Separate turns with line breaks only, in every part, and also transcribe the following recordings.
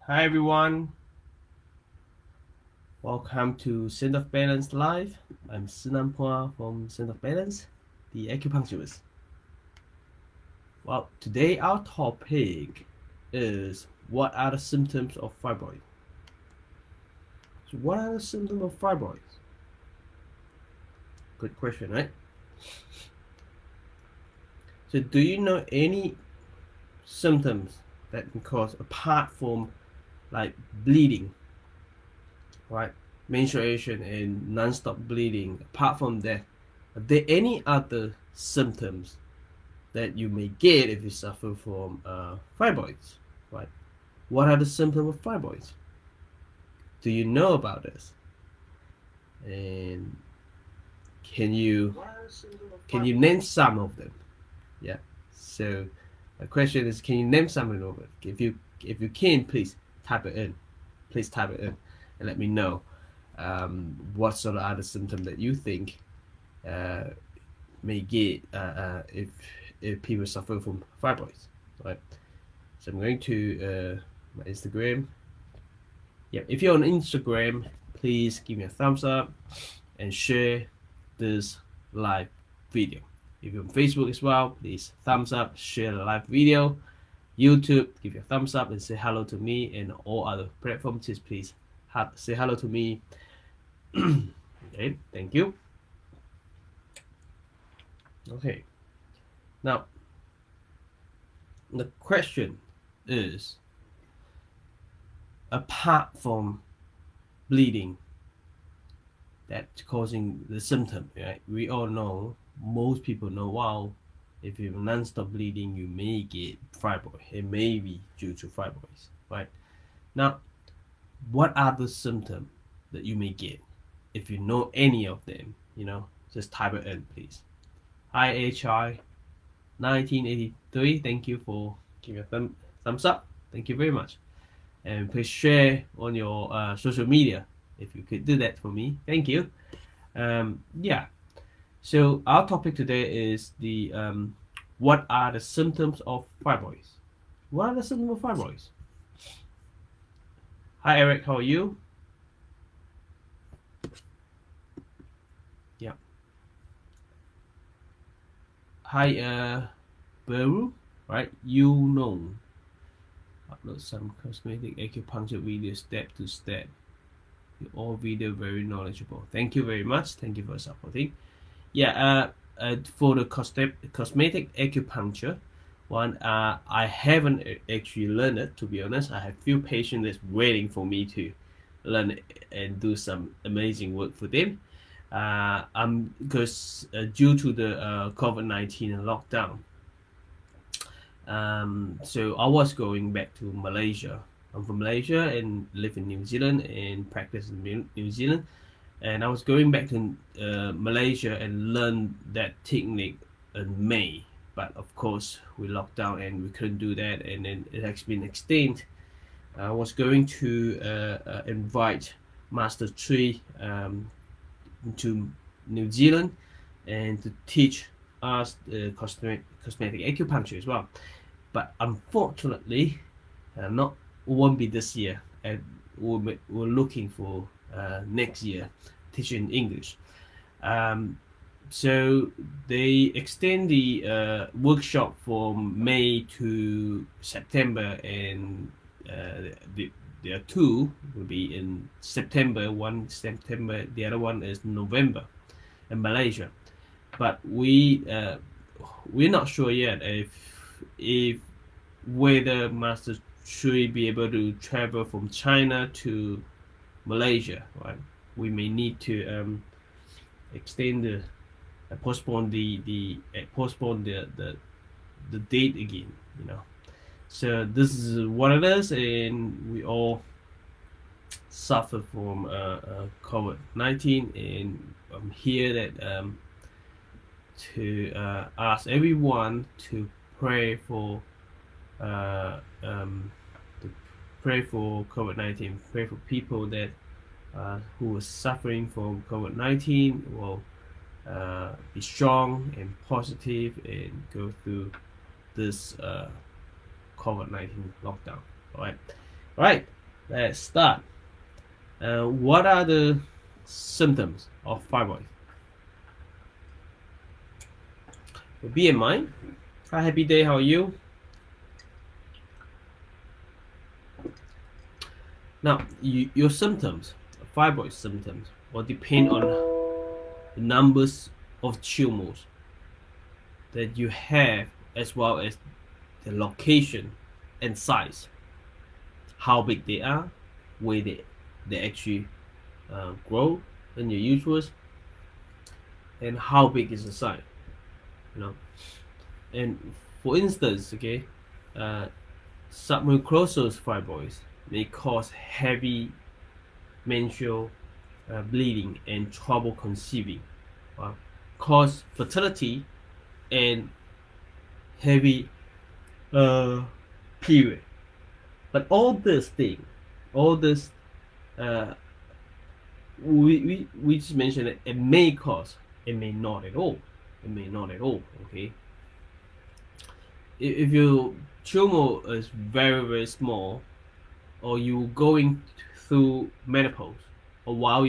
Hi everyone, welcome to Scent of Balance Live. I'm Sinampua from Scent of Balance, the acupuncturist. Well, today our topic is what are the symptoms of fibroid? So what are the symptoms of fibroids? Good question, right? So do you know any symptoms that can cause apart from like bleeding, right? Menstruation and non-stop bleeding. Apart from that, are there any other symptoms that you may get if you suffer from fibroids, right? What are the symptoms of fibroids? Do you know about this? And can you name some of them? Yeah. So my question is, can you name some of them? If you can, please type it in. Please type it in and let me know what sort of other symptoms that you think may get if people suffer from fibroids, right? So I'm going to my Instagram. Yeah, if you're on Instagram, please give me a thumbs up and share this live video. If you're on Facebook as well, please thumbs up, share the live video. YouTube, give you a thumbs up and say hello to me, and all other platforms, please say hello to me. Okay, thank you. Okay, now the question is, apart from bleeding that's causing the symptom, right? We all know, most people know, wow, if you non-stop bleeding, you may get fibroid. It may be due to fibroids, right? Now, what are the symptoms that you may get? If you know any of them, just type it in, please. Hi, HI 1983. Thank you for giving a thumbs up. Thank you very much. And please share on your social media if you could do that for me. Thank you. Yeah. So our topic today is the what are the symptoms of fibroids? What are the symptoms of fibroids? Hi Eric, how are you? Yeah. Hi Beru, right? You know. Upload some cosmetic acupuncture video step to step. All video very knowledgeable. Thank you very much. Thank you for supporting. Yeah, for the cosmetic acupuncture one, I haven't actually learned it, to be honest. I have few patients that's waiting for me to learn it and do some amazing work for them. Because due to the COVID-19 lockdown, so I was going back to Malaysia. I'm from Malaysia and live in New Zealand and practice in New Zealand. And I was going back to Malaysia and learn that technique in May. But of course, we locked down and we couldn't do that. And then it has been extended. I was going to invite Master Tree to New Zealand and to teach us cosmetic acupuncture as well. But unfortunately, won't be this year, and we're looking for next year teaching English. So they extend the workshop from May to September, and there are two will be in September. One September, the other one is November in Malaysia. But we're not sure yet if whether Master should be able to travel from China to Malaysia, right? We may need to extend the postpone the date again, So this is what it is, and we all suffer from COVID-19, and I'm here that to ask everyone to pray for COVID-19, pray for people that who are suffering from COVID-19 will be strong and positive and go through this COVID-19 lockdown. All Alright, let's start. What are the symptoms of fibroids? Be in mind. Hi, happy day, how are you? Now, your symptoms, fibroid symptoms, will depend on the numbers of tumors that you have, as well as the location and size, how big they are, where they actually grow in your uterus, and how big is the size, you know. And for instance, okay, submucosal fibroids may cause heavy menstrual bleeding and trouble conceiving, cause fertility and heavy period. But all this, we just mentioned that it may cause, it may not at all. Okay. If your tumor is very, very small, or you're going through menopause, or while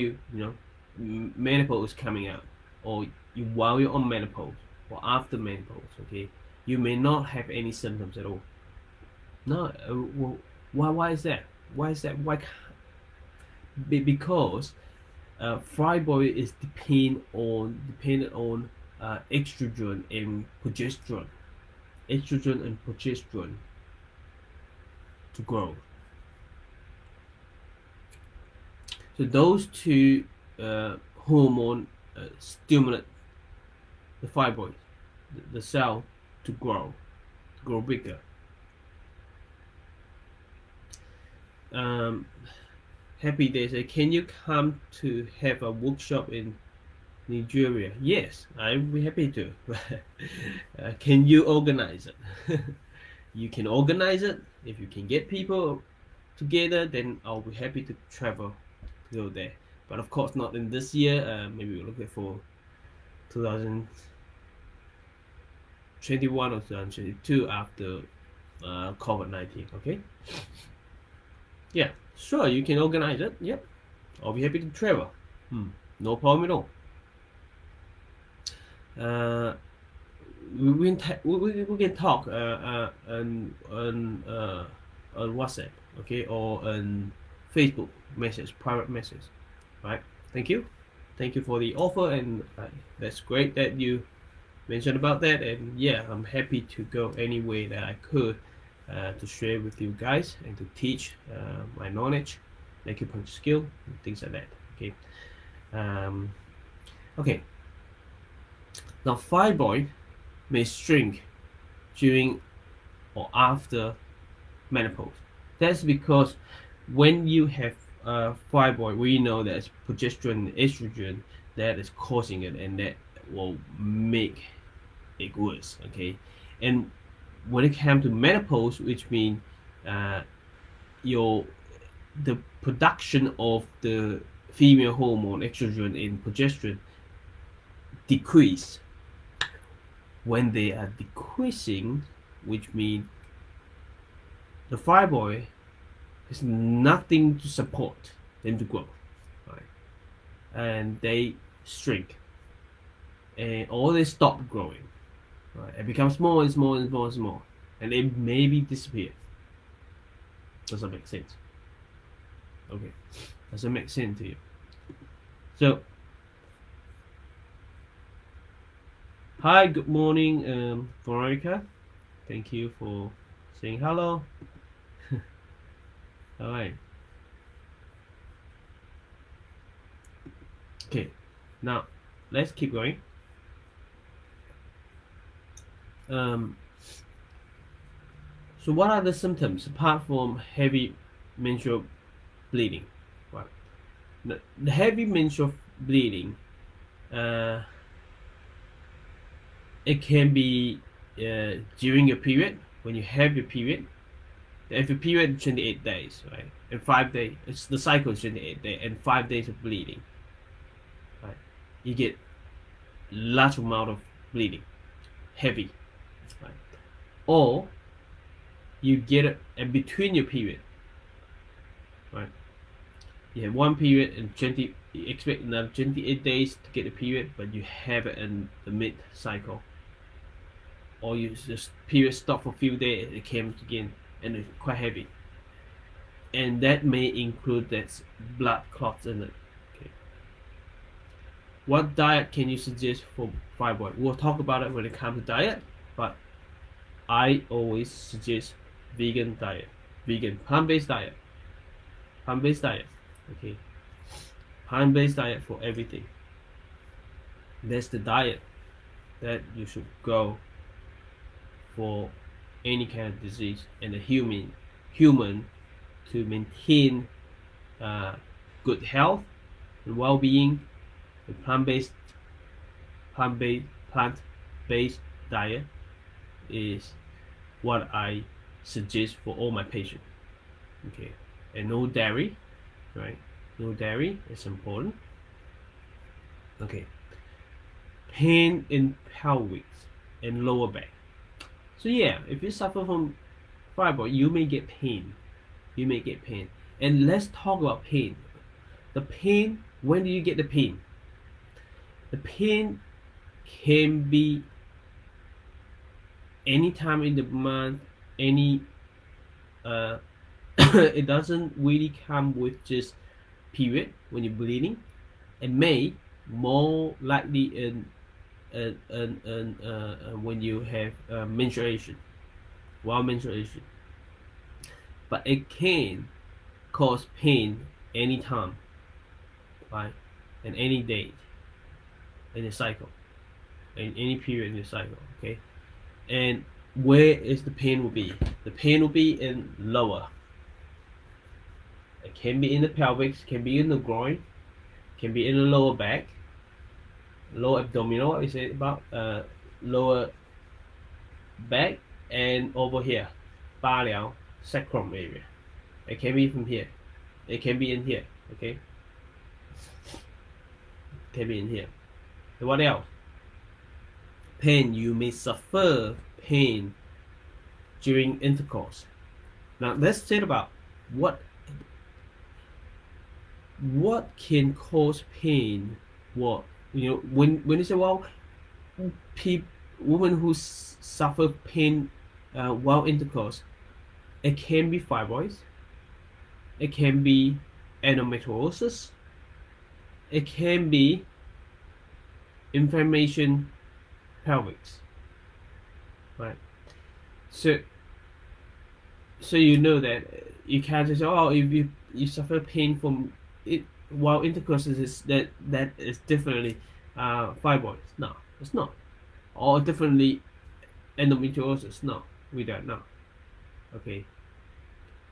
menopause is coming out, or while you're on menopause, or after menopause, okay, you may not have any symptoms at all. No, well, why is that? Because fibroid is dependent on estrogen and progesterone. To grow. So those two hormone stimulate the fibroid, the cell, to grow bigger. Happy Day say, can you come to have a workshop in Nigeria? Yes, I'd be happy to. Can you organize it? You can organize it. If you can get people together, then I'll be happy to travel to go there. But of course not in this year. Maybe we'll look at for 2021 or 2022 after COVID-19. Okay. Yeah, sure, you can organize it. Yep, I'll be happy to travel. No problem at all. We can talk on WhatsApp, okay, or on Facebook message, private message, right? Thank you for the offer, and that's great that you mentioned about that. And yeah, I'm happy to go any way that I could to share with you guys and to teach my knowledge, acupuncture skill, and things like that. Okay. Okay. Now, fibroid may shrink during or after menopause. That's because when you have fibroid, we know that it's progesterone and estrogen that is causing it, and that will make it worse. Okay. And when it comes to menopause, which means the production of the female hormone estrogen and progesterone decrease. When they are decreasing, which means the fibroid has nothing to support them to grow, right? And they shrink, or they stop growing. Right, it becomes small and small and small and small, and it maybe disappear. Does that make sense? Okay, does it make sense to you? So, hi, good morning, Veronica. Thank you for saying hello. All right. Okay, now let's keep going. So what are the symptoms apart from heavy menstrual bleeding? Right. The heavy menstrual bleeding, it can be during your period, when you have your period. If your period is 28 days, right, and 5 days, it's the cycle is 28 days, and 5 days of bleeding, right, you get large amount of bleeding, heavy, right, or you get it in between your period, right? You have one period and you expect another 28 days to get a period, but you have it in the mid cycle, or you just period stop for a few days, it came again, and it's quite heavy, and that may include that blood clots in it. Okay. What diet can you suggest for fibroid? We'll talk about it when it comes to diet, but I always suggest vegan diet, plant-based diet, okay, plant-based diet for everything. That's the diet that you should go for any kind of disease, and the human to maintain good health and well-being. The plant-based diet is what I suggest for all my patients. Okay, and no dairy, right? No dairy is important. Okay, pain in pelvic and lower back. So yeah, if you suffer from fibroid, you may get pain. And let's talk about pain. The pain, when do you get the pain? The pain can be any time in the month, it doesn't really come with just period when you're bleeding. It may more likely in when you have menstruation, while menstruation, but it can cause pain anytime, right, and any date in the cycle, in any period in the cycle. Okay, and where is the pain will be? The pain will be in lower. It can be in the pelvic, can be in the groin, can be in the lower back, lower abdominal, is it about lower back, and over here, 八髎 sacrum area. It can be from here. It can be in here. Okay. Can be in here. And what else? Pain. You may suffer pain during intercourse. Now let's think about what can cause pain. What, when you say, well, women who suffer pain while intercourse, it can be fibroids, it can be endometriosis, it can be inflammation pelvics, right? So you know that you can't just say, oh, if you suffer pain from it while intercourse, is that is definitely fibroids. No, it's not. Or definitely endometriosis. No, we don't know. Okay,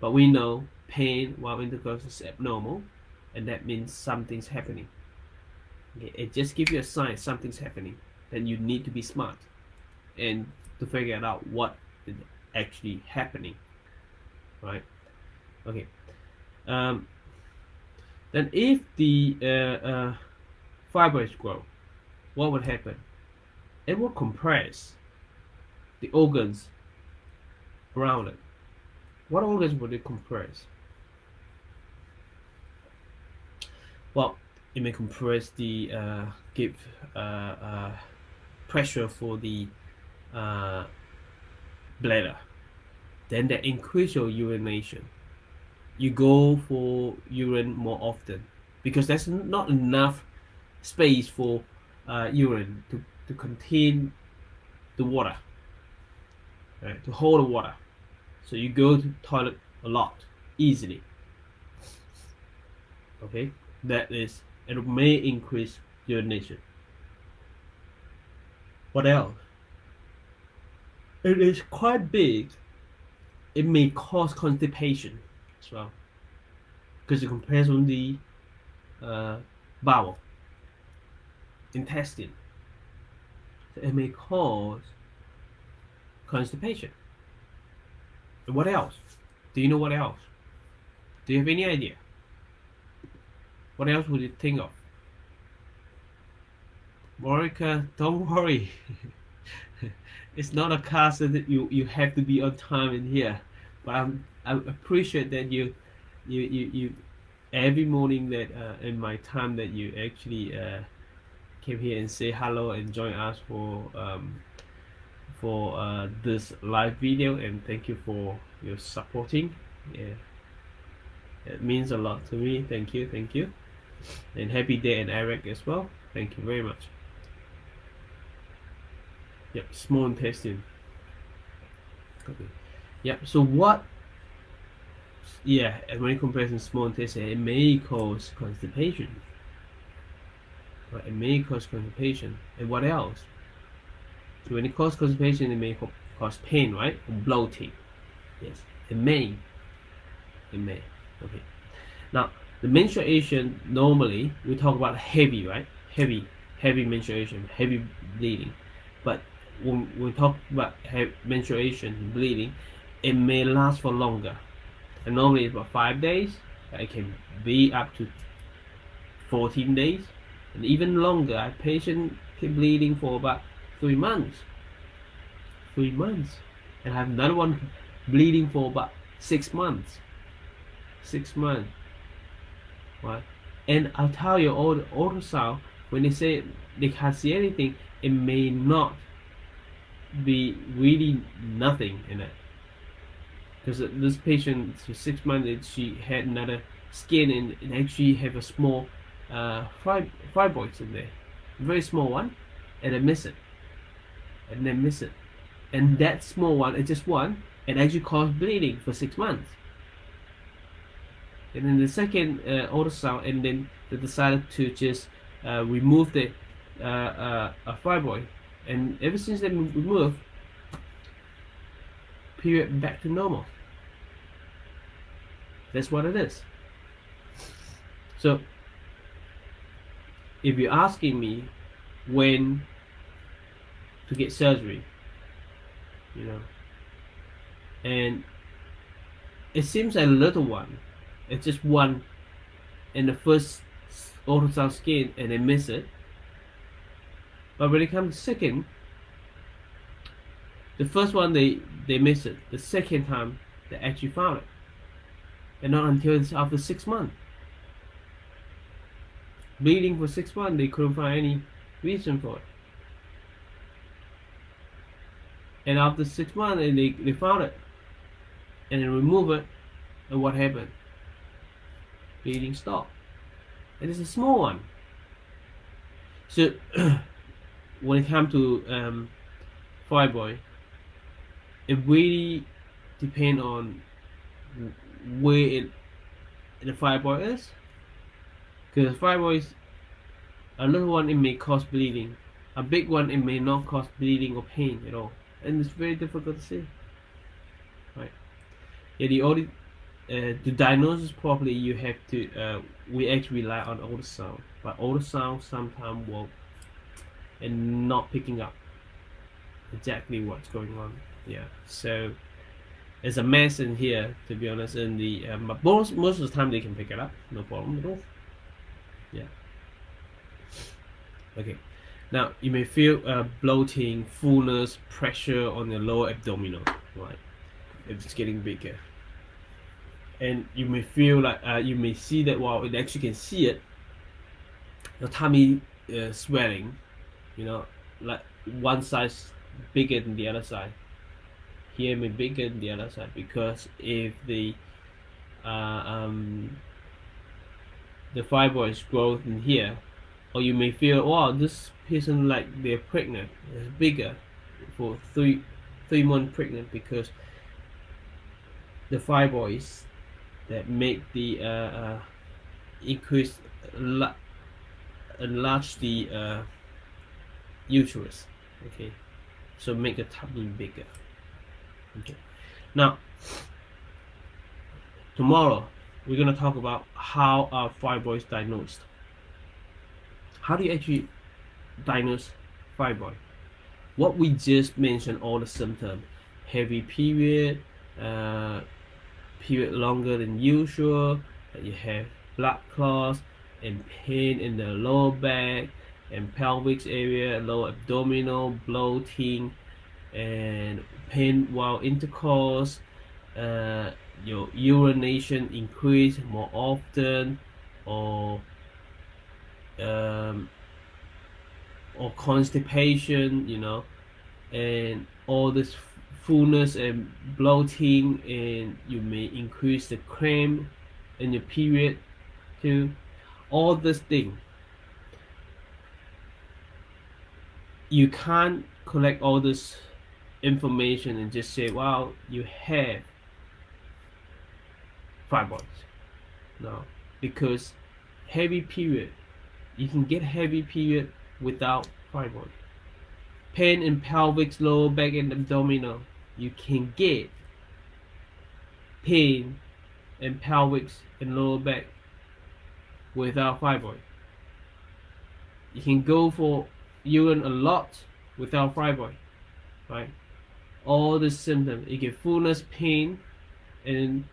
but we know pain while intercourse is abnormal, and that means something's happening. Okay, it just gives you a sign something's happening. Then you need to be smart and to figure out what is actually happening, right? Okay. Then if the fibroids grow, what would happen? It will compress the organs around it. What organs would it compress? Well, it may compress the give pressure for the bladder. Then that increase your urination. You go for urine more often because there's not enough space for urine to contain the water, right? To hold the water. So you go to the toilet a lot, easily. Okay, that is, it may increase urination. What else? It is quite big. It may cause constipation as well, because it compares on the bowel, intestine. So it may cause constipation. And what else? Do you know what else? Do you have any idea? What else would you think of? Monica, don't worry. It's not a class that you have to be on time in here. But I appreciate that you you every morning that in my time that you actually came here and say hello and join us for this live video, and thank you for your supporting. Yeah, it means a lot to me. Thank you, and happy day, and Eric as well. Thank you very much. Yep, small intestine. Okay. Yep. So what? Yeah, and when you compare to small intestine, it may cause constipation. Right? It may cause constipation. And what else? So when it causes constipation, it may cause pain, right? Or bloating. Yes, it may. It may. Okay. Now, the menstruation, normally we talk about heavy, right? Heavy menstruation, heavy bleeding. But when we talk about menstruation, bleeding, it may last for longer. And normally it's about 5 days. It can be up to 14 days, and even longer. A patient keep bleeding for about 3 months. 3 months, and I have another one bleeding for about 6 months. 6 months, right? And I'll tell you, all the ultrasound, when they say they can't see anything, it may not be really nothing in it. Because this patient for 6 months, she had another skin and actually have a small fibroids in there, very small one, and I miss it, and that small one, it's just one, and actually caused bleeding for 6 months. And then the second ultrasound, and then they decided to just remove the fibroid, and ever since they removed, period back to normal. That's what it is. So if you're asking me when to get surgery, you know, and it seems a little one, it's just one in the first ultrasound scan and they miss it, but when it comes to second, the first one they miss it, the second time they actually found it, and not until it's after 6 months. Bleeding for 6 months, they couldn't find any reason for it. And after 6 months, they found it, and they removed it, and what happened? Bleeding stopped, and it's a small one. So when it comes to fibroid, it really depends on where the fibroid is. Because fibroids, a little one, it may cause bleeding. A big one, it may not cause bleeding or pain at all, and it's very difficult to see. Right? Yeah, the only to diagnose this properly, you have to. We actually rely on ultrasound, but ultrasound sometimes won't, and not picking up exactly what's going on. Yeah, so it's a mess in here, to be honest. In the but most of the time they can pick it up, no problem at all. Yeah. Okay. Now you may feel bloating, fullness, pressure on your lower abdominal, right? It's getting bigger, and you may feel like you may see that while it actually can see it, your tummy swelling, you know, like one side bigger than the other side. Here may be bigger than the other side, because if the fibroids growth in here, or you may feel, wow, this person like they're pregnant, it's bigger for 3 months pregnant, because the fibroids that make the increase, enlarge the uterus. Okay, so make the tummy bigger. Okay, now tomorrow we're going to talk about how are fibroids diagnosed. How do you actually diagnose fibroid? What we just mentioned, all the symptoms: heavy period, period longer than usual, that you have blood clots and pain in the lower back and pelvic area, lower abdominal, bloating, and pain while intercourse, your urination increase more often, or constipation, you know, and all this fullness and bloating, and you may increase the cramp in your period too. All this thing, you can't collect all this information and just say, wow, you have fibroids. No, because heavy period, you can get heavy period without fibroid. Pain in pelvic, lower back, and abdominal, you can get pain in pelvic and lower back without fibroid. You can go for urine a lot without fibroid, right? All the symptoms, you get fullness, pain, and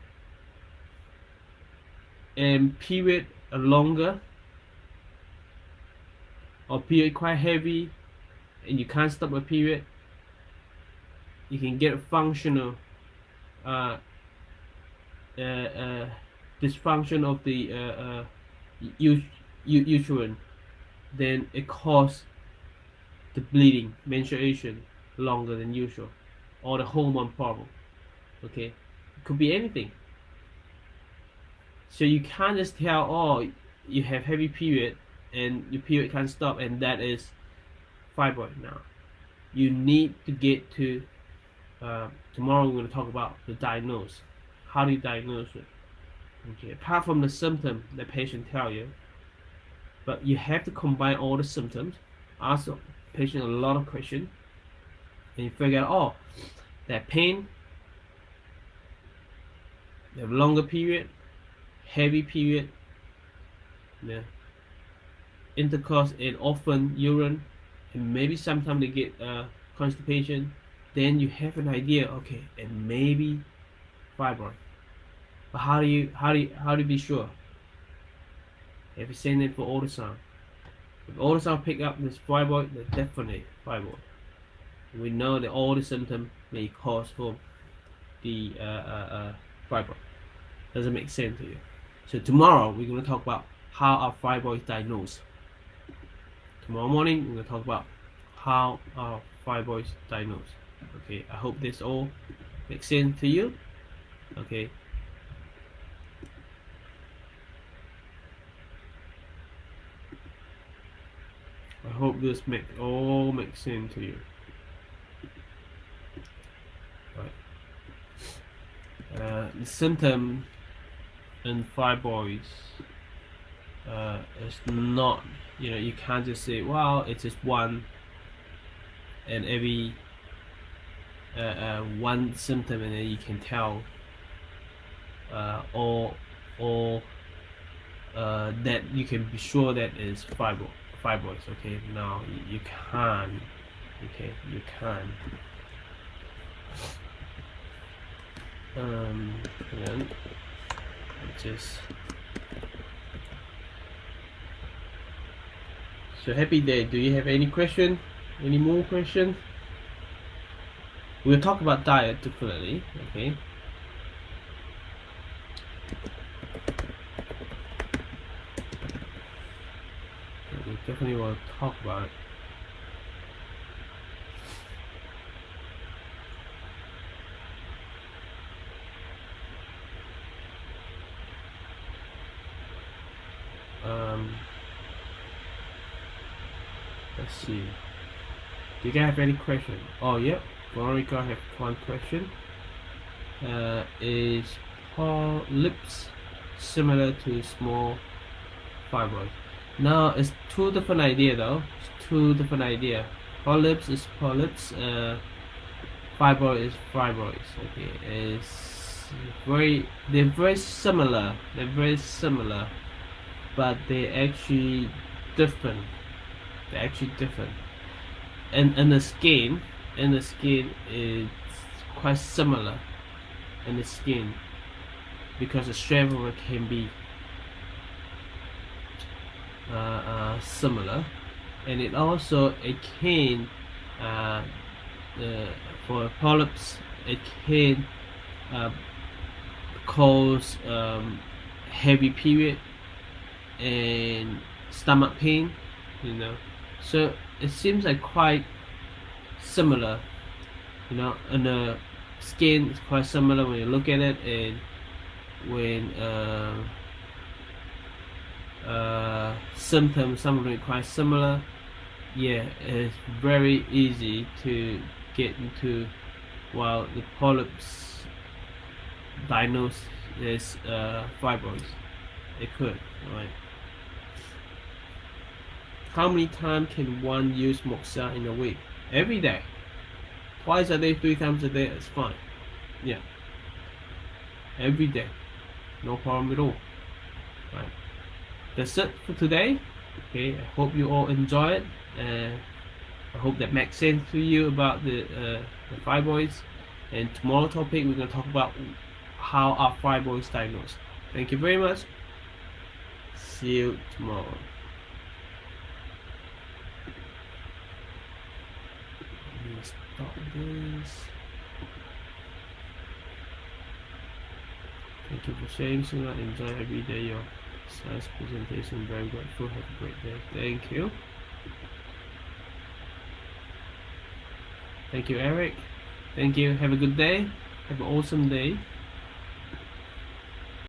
period longer, or period quite heavy, and you can't stop a period. You can get functional dysfunction of the uterine, then it causes the bleeding, menstruation longer than usual, or the hormone problem. Okay, it could be anything. So you can't just tell, oh, you have heavy period and your period can't stop, and that is fibroid. Now you need to get to tomorrow we're going to talk about the diagnose. How do you diagnose it? Okay, apart from the symptom the patient tell you, but you have to combine all the symptoms, ask the patient a lot of questions, and you figure out, oh, that pain, they have longer period, heavy period, yeah, intercourse, and often urine, and maybe sometimes they get constipation. Then you have an idea, okay, and maybe fibroid. But how do you be sure? If you send it for ultrasound, if ultrasound pick up this fibroid, then definitely fibroid. We know that all the symptoms may cause for the fibroid. Does it make sense to you? So tomorrow we're going to talk about how are fibroids diagnosed. Tomorrow morning we're going to talk about how are fibroids diagnosed. Okay, I hope this all makes sense to you. Okay. I hope this all makes sense to you. Right. The symptom in fibroids is not, you can't just say, well, it's just one, and every one symptom, and then you can tell or that you can be sure that is fibroids. Okay, now you can't. Okay, you can't. Then just so happy day. Do you have any question? Any more question? We'll talk about diet definitely. Okay. We definitely want to talk about it. Let's see. Do you guys have any question? Oh, yep. Veronica have one question. Is polyps similar to small fibroids? No, it's two different idea though. It's two different idea. Polyps is polyps. Fibroid is fibroids. Okay, they're very similar. They're very similar, but they're actually different. They're actually different. And the skin, is quite similar in the skin, because the strength of it can be similar, and it can for polyps, it can cause heavy period and stomach pain, you know. So it seems like quite similar, you know, and the skin is quite similar when you look at it, and when symptoms, some of them quite similar. Yeah, it's very easy to get into, while the polyps diagnosed as fibroids. It could, right? How many times can one use moxa in a week? Every day. Twice a day, 3 times a day, it's fine. Yeah. Every day. No problem at all. Right. That's it for today. Okay, I hope you all enjoy it. I hope that makes sense to you about the fibroids. And tomorrow's topic, we're going to talk about how are fibroids diagnosed. Thank you very much. See you tomorrow. Let me stop this. Thank you for sharing so much. Enjoy every day your science presentation. Very grateful. Have a great day. Thank you. Thank you, Eric. Thank you. Have a good day. Have an awesome day.